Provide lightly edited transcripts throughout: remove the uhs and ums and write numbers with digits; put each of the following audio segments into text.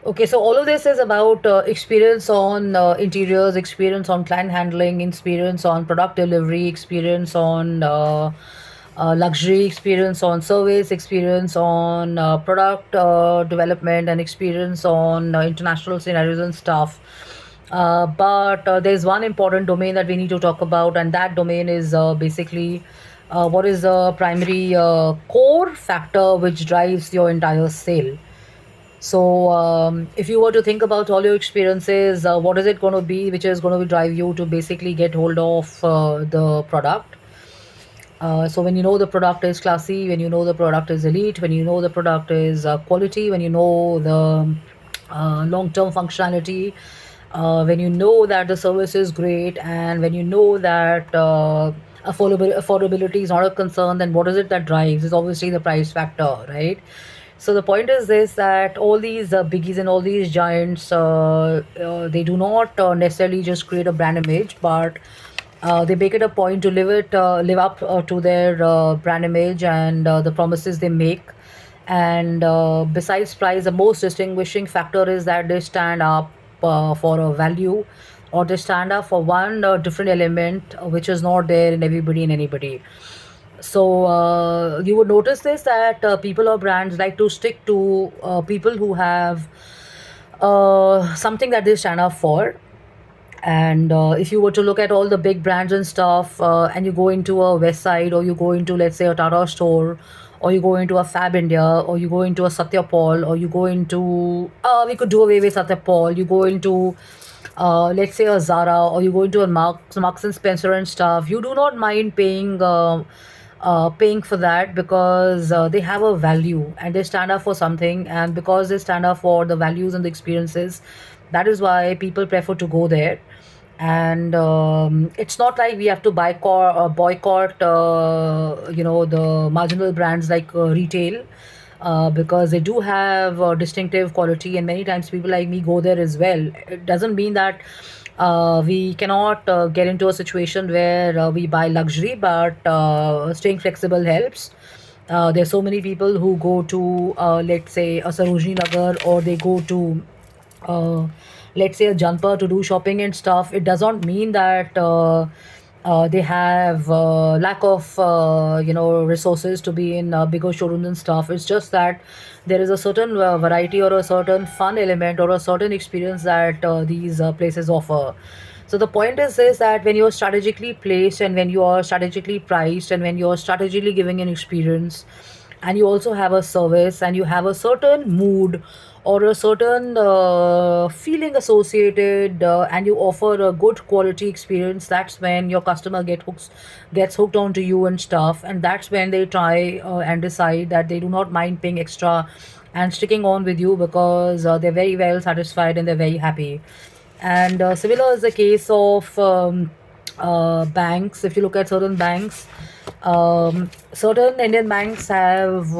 Okay, so all of this is about experience on interiors, experience on client handling, experience on product delivery, experience on luxury, experience on service, experience on product development, and experience on international scenarios and stuff. But there's one important domain that we need to talk about, and that domain is basically what is the primary core factor which drives your entire sale. So, if you were to think about all your experiences, what is it going to be which is going to drive you to basically get hold of the product? So, when you know the product is classy, when you know the product is elite, when you know the product is quality, when you know the long term functionality, when you know that the service is great, and when you know that affordability is not a concern, then what is it that drives? It's obviously the price factor, right? So the point is this, that all these biggies and all these giants, they do not necessarily just create a brand image, but they make it a point to live up to their brand image and the promises they make. And besides price, the most distinguishing factor is that they stand up for a value, or they stand up for one different element which is not there in everybody and anybody. So you would notice this, that people or brands like to stick to people who have something that they stand up for. And if you were to look at all the big brands and stuff, and you go into a West Side, or you go into, let's say, a Tata store, or you go into a Fab India, or you go into a Satya Paul, or you go into, we could do away with Satya Paul, you go into, let's say, a Zara, or you go into a Marks and Spencer and stuff, you do not mind paying for that, because they have a value and they stand up for something, and because they stand up for the values and the experiences, that is why people prefer to go there. And it's not like we have to boycott the marginal brands like retail, because they do have distinctive quality, and many times people like me go there as well. It doesn't mean that we cannot get into a situation where we buy luxury, but staying flexible helps. There's so many people who go to, let's say, a Sarojini Nagar, or they go to, uh, let's say, a Janpa to do shopping and stuff. It does not mean that they have lack of resources to be in bigger showrooms and stuff. It's just that there is a certain variety, or a certain fun element, or a certain experience that these places offer. So the point is this, that when you're strategically placed, and when you are strategically priced, and when you're strategically giving an experience, and you also have a service, and you have a certain mood, or a certain feeling associated, and you offer a good quality experience, that's when your customer gets hooked onto you and stuff. And that's when they try and decide that they do not mind paying extra and sticking on with you, because they're very well satisfied and they're very happy. And similar is the case of banks. If you look at certain banks, certain Indian banks have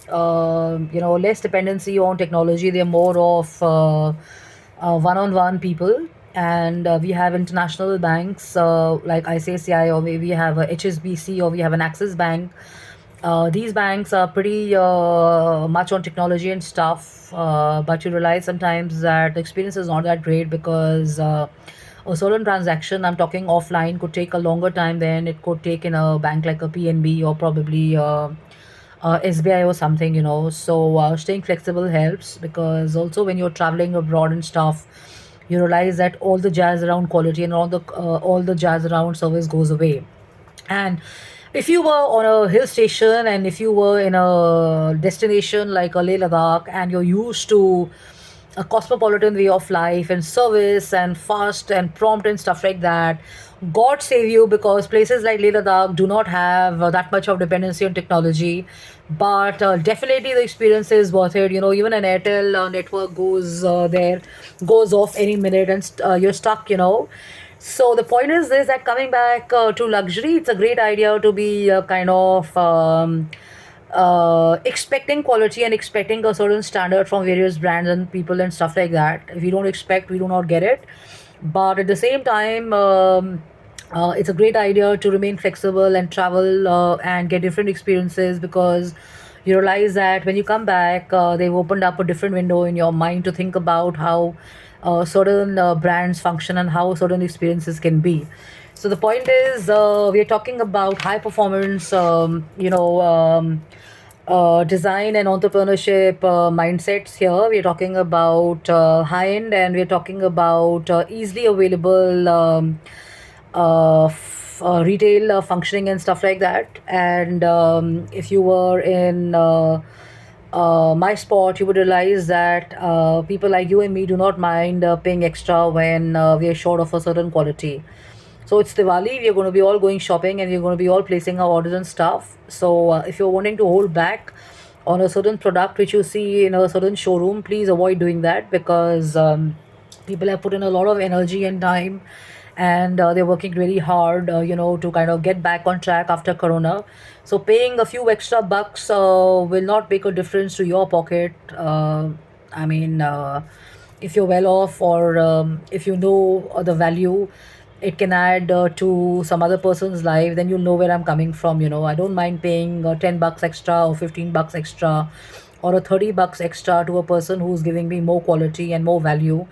less dependency on technology. They're more of one-on-one people. And we have international banks like ICICI, or maybe we have a HSBC, or we have an Axis Bank. These banks are pretty much on technology and stuff, but you realize sometimes that the experience is not that great, because a certain transaction, I'm talking offline, could take a longer time than it could take in a bank like a PNB, or probably SBI or something, So staying flexible helps, because also when you're traveling abroad and stuff, you realize that all the jazz around quality and all the jazz around service goes away. And if you were on a hill station, and if you were in a destination like a Leh Ladakh, and you're used to a cosmopolitan way of life and service and fast and prompt and stuff like that, God save you, because places like Leh Ladakh do not have that much of dependency on technology. But definitely the experience is worth it. Even an Airtel network goes off any minute, and you're stuck. So the point is this, that coming back to luxury, it's a great idea to be kind of expecting quality and expecting a certain standard from various brands and people and stuff like that. If we don't expect, we do not get it. But at the same time, it's a great idea to remain flexible and travel and get different experiences, because You realize that when you come back, they've opened up a different window in your mind to think about how certain brands function and how certain experiences can be. So the point is, we are talking about high performance, design and entrepreneurship mindsets here. We're talking about high end, and we're talking about easily available retail functioning and stuff like that. And if you were in my sport, you would realize that people like you and me do not mind paying extra when we are short of a certain quality. So it's Diwali. We are going to be all going shopping, and we're going to be all placing our orders and stuff. So if you're wanting to hold back on a certain product which you see in a certain showroom, please avoid doing that, because people have put in a lot of energy and time, and they're working really hard, to kind of get back on track after Corona. So paying a few extra bucks will not make a difference to your pocket. I mean, if you're well off, or if you know the value it can add to some other person's life, then you'll know where I'm coming from. I don't mind paying $10 extra or $15 extra or a $30 extra to a person who's giving me more quality and more value.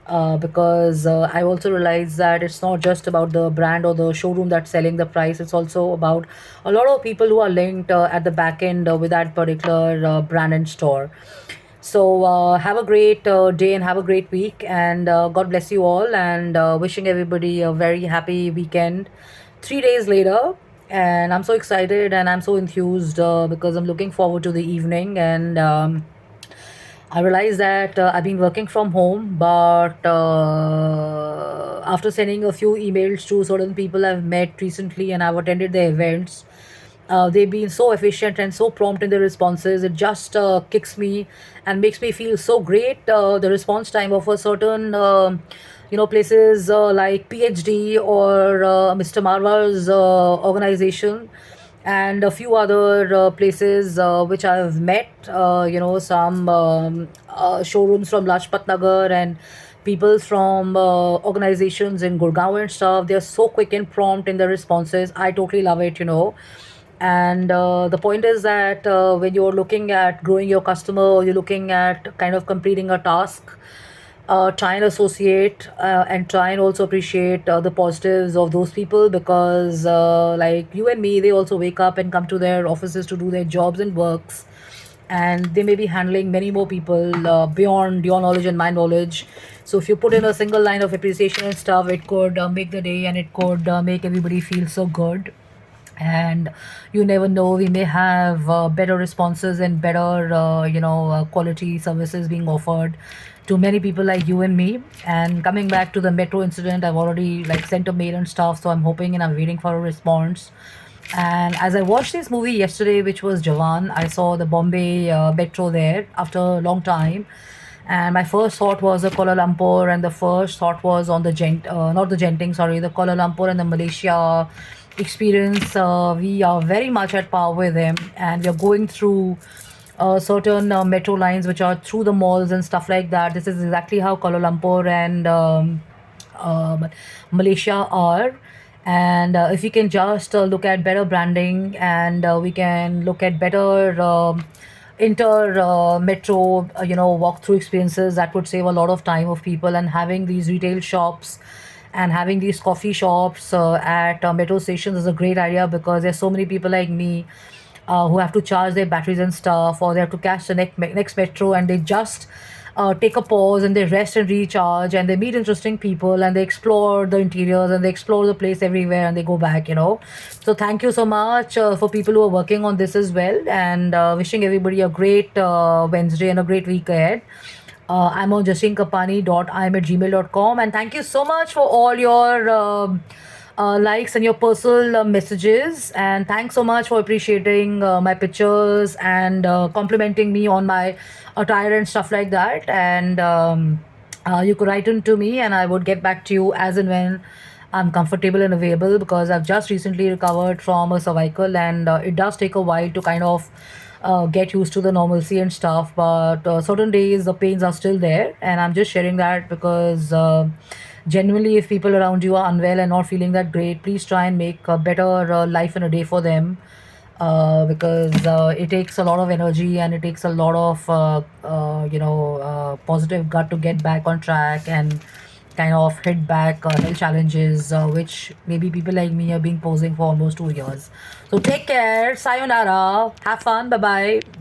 Because I also realize that it's not just about the brand or the showroom that's selling the price. It's also about a lot of people who are linked at the back end with that particular brand and store. So have a great day and have a great week, and God bless you all, and wishing everybody a very happy weekend. 3 days later, and I'm so excited and I'm so enthused because I'm looking forward to the evening. And I realized that I've been working from home, but after sending a few emails to certain people I've met recently and I've attended their events, they've been so efficient and so prompt in their responses. It just kicks me and makes me feel so great. The response time of a certain, places like PhD or Mr. Marwa's organization, and a few other places which I've met, some showrooms from Lajpat Nagar and people from organizations in Gurgaon and stuff. They're so quick and prompt in their responses. I totally love it. And the point is that when you're looking at growing your customer, or you're looking at kind of completing a task, try and associate and try and also appreciate the positives of those people, because like you and me, they also wake up and come to their offices to do their jobs and works, and they may be handling many more people beyond your knowledge and my knowledge. So if you put in a single line of appreciation and stuff, it could make the day, and it could make everybody feel so good. And you never know, we may have better responses and better quality services being offered to many people like you and me. And coming back to the metro incident, I've already like sent a mail and stuff, so I'm hoping and I'm waiting for a response. And as I watched this movie yesterday, which was Jawan, I saw the Bombay metro there after a long time. And my first thought was the Kuala Lumpur, and the first thought was on the not the Genting, sorry, the Kuala Lumpur and the Malaysia experience. We are very much at par with them, and we are going through certain metro lines which are through the malls and stuff like that. This is exactly how Kuala Lumpur and um, Malaysia are. And if we can just look at better branding, and we can look at better inter metro, walk-through experiences, that would save a lot of time of people. And having these retail shops and having these coffee shops at metro stations is a great idea, because there's so many people like me who have to charge their batteries and stuff, or they have to catch the next metro, and they just take a pause and they rest and recharge, and they meet interesting people, and they explore the interiors, and they explore the place everywhere, and they go back. So thank you so much for people who are working on this as well, and wishing everybody a great Wednesday and a great week ahead. I'm on jastinkapani.im@gmail.com, and thank you so much for all your likes and your personal messages. And thanks so much for appreciating my pictures and complimenting me on my attire and stuff like that. And you could write in to me, and I would get back to you as and when I'm comfortable and available, because I've just recently recovered from a cervical, and it does take a while to kind of get used to the normalcy and stuff. But certain days the pains are still there, and I'm just sharing that because genuinely, if people around you are unwell and not feeling that great, please try and make a better life in a day for them. because it takes a lot of energy and it takes a lot of positive gut to get back on track and kind of hit back health challenges, which maybe people like me have been posing for almost 2 years. So take care, sayonara, have fun, bye bye.